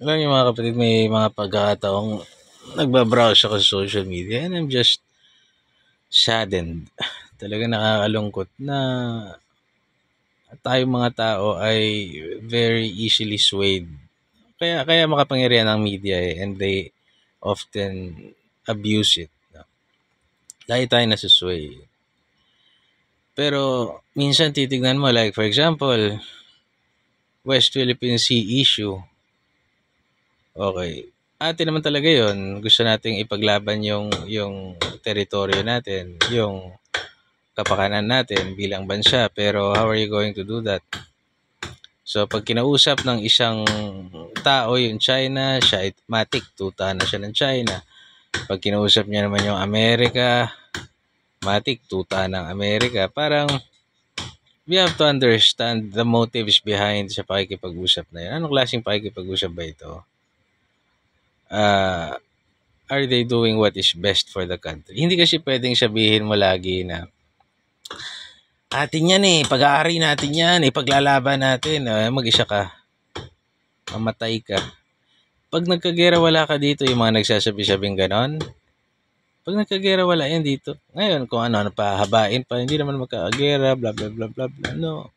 Alam niyo mga kapatid, may mga pagkakataong nagbabrowse ako sa social media and I'm just saddened. Talaga nakakalungkot na tayong mga tao ay very easily swayed. Kaya makapangyarihan ang media and they often abuse it. No? Lagi tayo nasusway. Pero minsan titignan mo, like for example, West Philippine Sea issue. Okay. Atin naman talaga yon. Gusto nating ipaglaban yung teritoryo natin, yung kapakanan natin bilang bansa. Pero how are you going to do that? So, pag kinausap ng isang tao yung China, siya matik, tuta na siya ng China. Pag kinausap niya naman yung Amerika, matik, tuta ng Amerika. Parang, we have to understand the motives behind sa pakikipag-usap na yun. Anong klaseng pakikipag-usap ba ito? Are they doing what is best for the country? Hindi kasi pwedeng sabihin mo lagi na atin yan pag-aari natin yan, paglalaban natin, mag-isa ka, mamatay ka. Pag nagkagera wala ka dito, yung mga nagsasabi-sabing ganon, pag nagkagera wala yan dito. Ngayon, kung ano pa, habain pa, hindi naman magkagera, bla bla bla bla bla, no.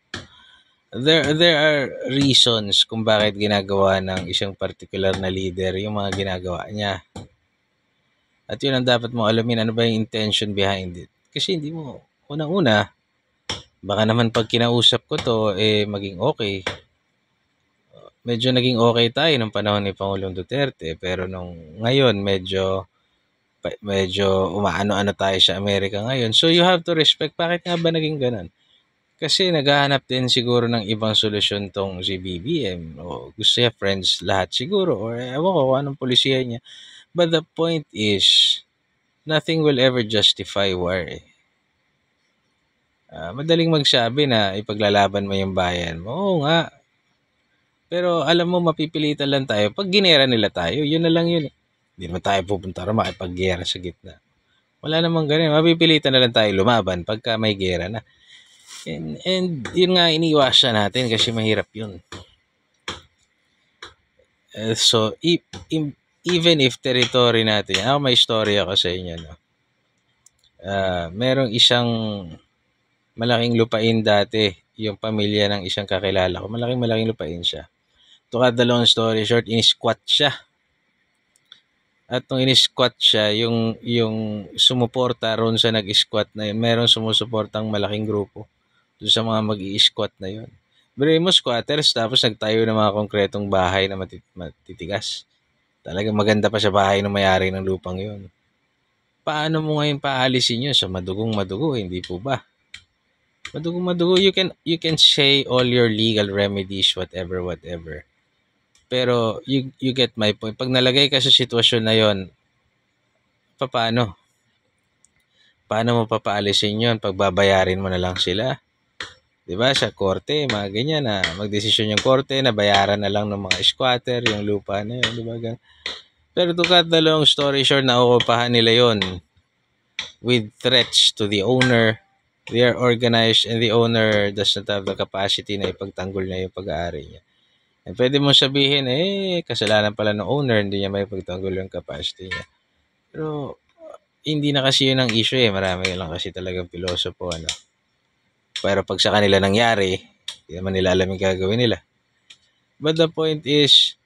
There are reasons kung bakit ginagawa ng isang particular na leader yung mga ginagawa niya. At yun ang dapat mo alamin, ano ba yung intention behind it. Kasi hindi mo, unang-una, baka naman pag kinausap ko to, maging okay. Medyo naging okay tayo nung panahon ni Pangulong Duterte. Pero nung ngayon, medyo umaano-ano tayo sa Amerika ngayon. So you have to respect. Bakit nga ba naging ganun? Kasi naghahanap din siguro ng ibang solusyon tong si BBM. O gusto niya friends lahat siguro. Or ewan ko kung anong polisiya niya. But the point is, nothing will ever justify war. Madaling magsabi na ipaglalaban mo yung bayan mo. Oo nga. Pero alam mo, mapipilitan lang tayo. Pag ginera nila tayo, yun na lang yun. Hindi naman tayo pupunta rin makipaggera sa gitna. Wala namang ganun. Mapipilitan na lang tayo lumaban pagka may gera na. And yun nga, iniiwasan natin kasi mahirap yun. So, even if territory natin, may story ako sa inyo, no? Merong isang malaking lupain dati, yung pamilya ng isang kakilala ko. Malaking lupain siya. To cut the long story short, in-squat siya. At nung in-squat siya, yung sumuporta ron sa nag-squat na yun, merong sumusuportang malaking grupo doon sa mga mag-i-squat na yun. Pero mo squatters, tapos nagtayo ng mga konkretong bahay na matitigas. Talagang maganda pa sa bahay ng may-ari ng lupang yun. Paano mo ngayon paalisin yun? So madugong madugo, hindi po ba? Madugong madugo, you can say all your legal remedies, whatever. Pero you get my point. Pag nalagay ka sa sitwasyon na yon, paano? Paano mo papaalisin yon? Pagbabayarin mo na lang sila. Diba? Sa korte, mga ganyan na magdesisyon yung korte na bayaran na lang ng mga squatter yung lupa na yun. Diba? Pero to cut the long story short, nauupahan nila yon with threats to the owner. They are organized and the owner does not have the capacity na ipagtanggol na yung pag-aari niya. And pwede mong sabihin, kasalanan pala ng owner, hindi niya may pagtanggol yung capacity niya. Pero, hindi na kasi yun ang issue Marami lang kasi talagang pilosopo, ano. Pero pag sa kanila nangyari, hindi naman nila alam yung gagawin nila. But the point is,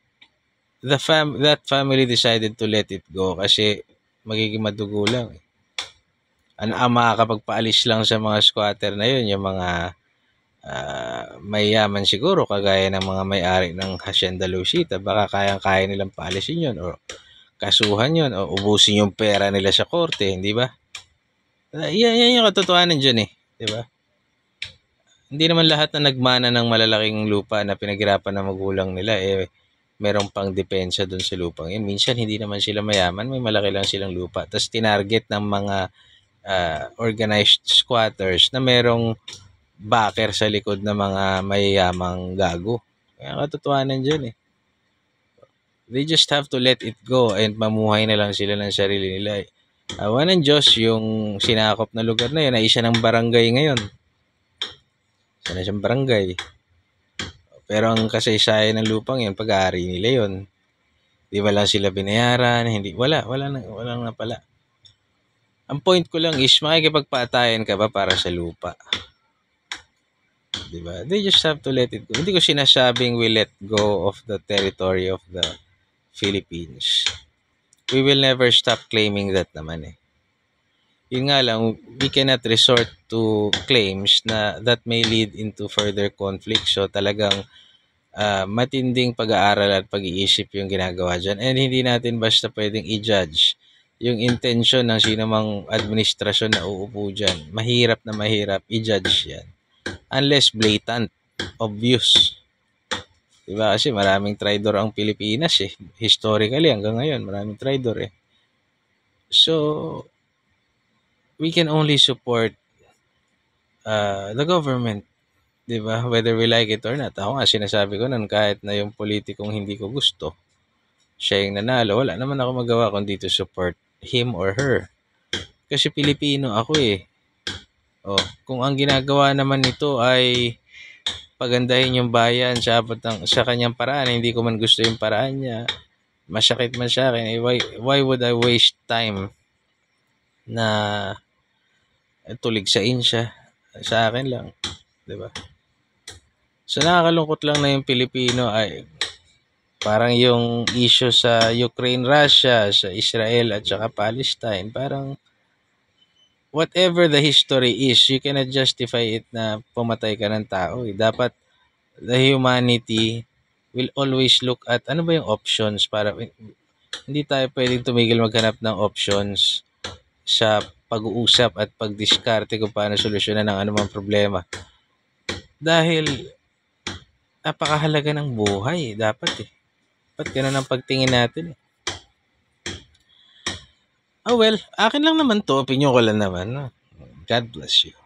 that family decided to let it go kasi magiging madugo lang. Ang makakapagpaalis lang sa mga squatter na yun, yung mga mayaman siguro kagaya ng mga may-ari ng Hacienda Lucita, baka kayang-kaya nilang paalisin yun o kasuhan yun o ubusin yung pera nila sa korte, hindi ba? Yan yung katotohanan dyan di ba? Hindi naman lahat na nagmana ng malalaking lupa na pinaghirapan ng magulang nila merong pang depensa dun sa lupang yun. Minsan hindi naman sila mayaman, may malaki lang silang lupa. Tapos tinarget ng mga organized squatters na merong backer sa likod ng mga mayayamang gago. Kaya katotohanan dyan They just have to let it go and mamuhay na lang sila ng sarili nila Awa ng Diyos, yung sinakop na lugar na yun ay isa ng barangay ngayon. Isa na siyang barangay. Pero ang kasaysayan ng lupang yun, pag-aari nila yun. Di ba lang sila binayaran, hindi, walang napala. Ang point ko lang is, makikipagpatayan ka ba para sa lupa? Di ba? They just have to let it go. Hindi ko sinasabing we let go of the territory of the Philippines. We will never stop claiming that naman eh. Yun nga lang, we cannot resort to claims na that may lead into further conflict. So talagang matinding pag-aaral at pag-iisip yung ginagawa dyan. And hindi natin basta pwedeng i-judge yung intention ng sino mang administrasyon na uupo dyan. Mahirap na mahirap i-judge yan. Unless blatant, obvious. Diba? Kasi maraming traidor ang Pilipinas eh. Historically, hanggang ngayon, maraming traidor eh. So, we can only support the government. Diba? Whether we like it or not. Ako nga, sinasabi ko nun, kahit na yung politikong hindi ko gusto, siya yung nanalo, wala naman ako magawa kundi to support him or her. Kasi Pilipino ako eh. Oh, kung ang ginagawa naman nito ay pagandahin yung bayan sa kanyang paraan, hindi ko man gusto yung paraan niya, masakit man sa akin, why would I waste time na tuligsain siya? Sa akin lang, di ba? So nakakalungkot lang na yung Pilipino ay parang yung issue sa Ukraine, Russia, sa Israel at saka Palestine, parang whatever the history is, you cannot justify it na pumatay ka ng tao. Dapat the humanity will always look at ano ba yung options para hindi tayo pwedeng tumigil maghanap ng options sa pag-uusap at pagdiskarte kung paano solusyonan ng anumang problema. Dahil napakahalaga ng buhay. Dapat eh. Dapat ganun ang pagtingin natin eh. Oh well, akin lang naman to. Opinion ko lang naman. God bless you.